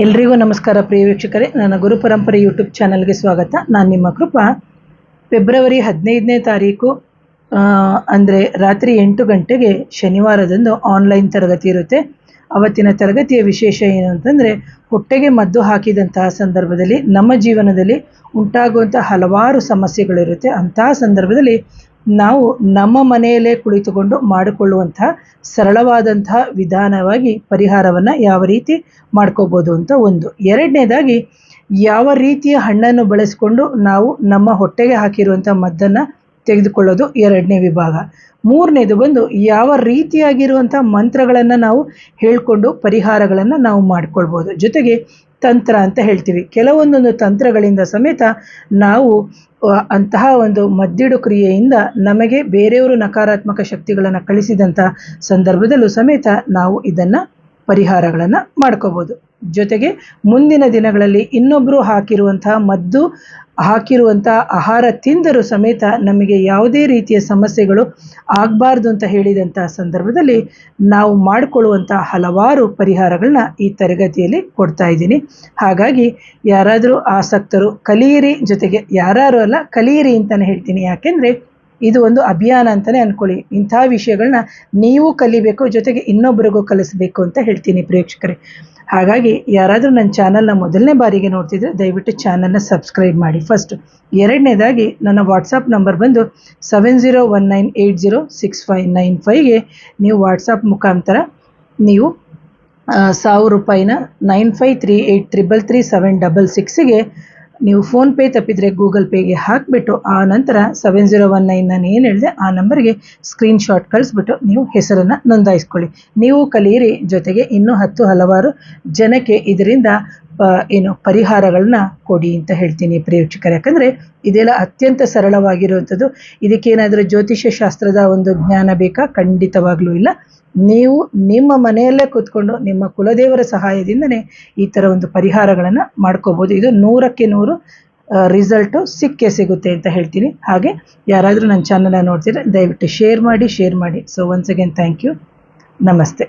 ಎಲ್ರಿಗೂ ನಮಸ್ಕಾರ ಪ್ರಿಯ ವೀಕ್ಷಕರೇ, ನನ್ನ ಗುರು ಪರಂಪರೆ ಯೂಟ್ಯೂಬ್ ಚಾನಲ್ಗೆ ಸ್ವಾಗತ. ನಾನು ನಿಮ್ಮ ಕೃಪಾ. ಫೆಬ್ರವರಿ 15ನೇ ತಾರೀಕು ಅಂದರೆ ರಾತ್ರಿ 8 ಗಂಟೆಗೆ ಶನಿವಾರದಂದು ಆನ್ಲೈನ್ ತರಗತಿ ಇರುತ್ತೆ. ಅವತ್ತಿನ ತರಗತಿಯ ವಿಶೇಷ ಏನು ಅಂತಂದರೆ, ಹೊಟ್ಟೆಗೆ ಮದ್ದು ಹಾಕಿದಂತಹ ಸಂದರ್ಭದಲ್ಲಿ ನಮ್ಮ ಜೀವನದಲ್ಲಿ ಉಂಟಾಗುವಂಥ ಹಲವಾರು ಸಮಸ್ಯೆಗಳಿರುತ್ತೆ. ಅಂತಹ ಸಂದರ್ಭದಲ್ಲಿ ನಾವು ನಮ್ಮ ಮನೆಯಲ್ಲೇ ಕುಳಿತುಕೊಂಡು ಮಾಡಿಕೊಳ್ಳುವಂತಹ ಸರಳವಾದಂತಹ ವಿಧಾನವಾಗಿ ಪರಿಹಾರವನ್ನು ಯಾವ ರೀತಿ ಮಾಡ್ಕೋಬೋದು ಅಂತ ಒಂದು. ಎರಡನೇದಾಗಿ, ಯಾವ ರೀತಿಯ ಹಣ್ಣನ್ನು ಬಳಸಿಕೊಂಡು ನಾವು ನಮ್ಮ ಹೊಟ್ಟೆಗೆ ಹಾಕಿರುವಂಥ ಮದ್ದನ್ನು ತೆಗೆದುಕೊಳ್ಳೋದು ಎರಡನೇ ವಿಭಾಗ. ಮೂರನೇದು ಬಂದು, ಯಾವ ರೀತಿಯಾಗಿರುವಂಥ ಮಂತ್ರಗಳನ್ನು ನಾವು ಹೇಳಿಕೊಂಡು ಪರಿಹಾರಗಳನ್ನು ನಾವು ಮಾಡ್ಕೊಳ್ಬೋದು. ಜೊತೆಗೆ ತಂತ್ರ ಅಂತ ಹೇಳ್ತೀವಿ, ಕೆಲವೊಂದೊಂದು ತಂತ್ರಗಳಿಂದ ಸಮೇತ ನಾವು ಅಂತಹ ಒಂದು ಮದ್ದಿಡು ಕ್ರಿಯೆಯಿಂದ ನಮಗೆ ಬೇರೆಯವರು ನಕಾರಾತ್ಮಕ ಶಕ್ತಿಗಳನ್ನು ಕಳಿಸಿದಂಥ ಸಂದರ್ಭದಲ್ಲೂ ಸಮೇತ ನಾವು ಇದನ್ನು ಪರಿಹಾರಗಳನ್ನು ಮಾಡ್ಕೋಬೋದು. ಜೊತೆಗೆ ಮುಂದಿನ ದಿನಗಳಲ್ಲಿ ಇನ್ನೊಬ್ಬರು ಹಾಕಿರುವಂತಹ ಮದ್ದು ಹಾಕಿರುವಂಥ ಆಹಾರ ತಿಂದರೂ ಸಮೇತ ನಮಗೆ ಯಾವುದೇ ರೀತಿಯ ಸಮಸ್ಯೆಗಳು ಆಗಬಾರ್ದು ಅಂತ ಹೇಳಿದಂಥ ಸಂದರ್ಭದಲ್ಲಿ ನಾವು ಮಾಡಿಕೊಳ್ಳುವಂಥ ಹಲವಾರು ಪರಿಹಾರಗಳನ್ನ ಈ ತರಗತಿಯಲ್ಲಿ ಕೊಡ್ತಾ ಇದ್ದೀನಿ. ಹಾಗಾಗಿ ಯಾರಾದರೂ ಆಸಕ್ತರು ಕಲಿಯಿರಿ, ಜೊತೆಗೆ ಯಾರು ಅಲ್ಲ ಕಲಿಯಿರಿ ಅಂತಲೇ ಹೇಳ್ತೀನಿ. ಯಾಕೆಂದರೆ ಇದು ಒಂದು ಅಭಿಯಾನ ಅಂತಲೇ ಅಂದ್ಕೊಳ್ಳಿ. ಇಂಥ ವಿಷಯಗಳನ್ನ ನೀವು ಕಲಿಬೇಕು, ಜೊತೆಗೆ ಇನ್ನೊಬ್ಬರಿಗೂ ಕಲಿಸಬೇಕು ಅಂತ ಹೇಳ್ತೀನಿ ಪ್ರೇಕ್ಷಕರೇ. ಹಾಗಾಗಿ ಯಾರಾದರೂ ನನ್ನ ಚಾನಲ್ನ ಮೊದಲನೇ ಬಾರಿಗೆ ನೋಡ್ತಿದ್ರೆ ದಯವಿಟ್ಟು ಚಾನಲ್ನ ಸಬ್ಸ್ಕ್ರೈಬ್ ಮಾಡಿ ಫಸ್ಟ್. ಎರಡನೇದಾಗಿ, ನನ್ನ ವಾಟ್ಸಪ್ ನಂಬರ್ ಬಂದು 7019806595ಗೆ ನೀವು ವಾಟ್ಸಪ್ ಮುಖಾಂತರ ನೀವು 1000 ರೂಪಾಯಿನ 9538333766ಗೆ ನೀವು ಫೋನ್ಪೇ ತಪ್ಪಿದರೆ ಗೂಗಲ್ ಪೇಗೆ ಹಾಕಿಬಿಟ್ಟು ಆ ನಂತರ 7019 ನಾನು ಏನು ಹೇಳಿದೆ ಆ ನಂಬರ್ಗೆ ಸ್ಕ್ರೀನ್ಶಾಟ್ ಕಳಿಸ್ಬಿಟ್ಟು ನೀವು ಹೆಸರನ್ನು ನೋಂದಾಯಿಸ್ಕೊಳ್ಳಿ. ನೀವು ಕಲಿಯಿರಿ, ಜೊತೆಗೆ ಇನ್ನೂ ಹಲವಾರು ಜನಕ್ಕೆ ಇದರಿಂದ ಪರಿಹಾರಗಳನ್ನ ಕೊಡಿ ಅಂತ ಹೇಳ್ತೀನಿ ಪ್ರೇಕ್ಷಕರು. ಯಾಕಂದರೆ ಇದೆಲ್ಲ ಅತ್ಯಂತ ಸರಳವಾಗಿರುವಂಥದ್ದು. ಇದಕ್ಕೇನಾದರೂ ಜ್ಯೋತಿಷ್ಯ ಶಾಸ್ತ್ರದ ಒಂದು ಜ್ಞಾನ ಬೇಕಾ? ಖಂಡಿತವಾಗ್ಲೂ ಇಲ್ಲ. ನೀವು ನಿಮ್ಮ ಮನೆಯಲ್ಲೇ ಕೂತ್ಕೊಂಡು ನಿಮ್ಮ ಕುಲದೇವರ ಸಹಾಯದಿಂದನೇ ಈ ಥರ ಒಂದು ಪರಿಹಾರಗಳನ್ನು ಮಾಡ್ಕೋಬೋದು. ಇದು 100ಕ್ಕೆ 100 ರಿಸಲ್ಟು ಸಿಗುತ್ತೆ ಅಂತ ಹೇಳ್ತೀನಿ. ಹಾಗೆ ಯಾರಾದರೂ ನನ್ನ ಚಾನಲ್ನ ನೋಡ್ತಿದ್ರೆ ದಯವಿಟ್ಟು ಶೇರ್ ಮಾಡಿ. So once again thank you. ನಮಸ್ತೆ.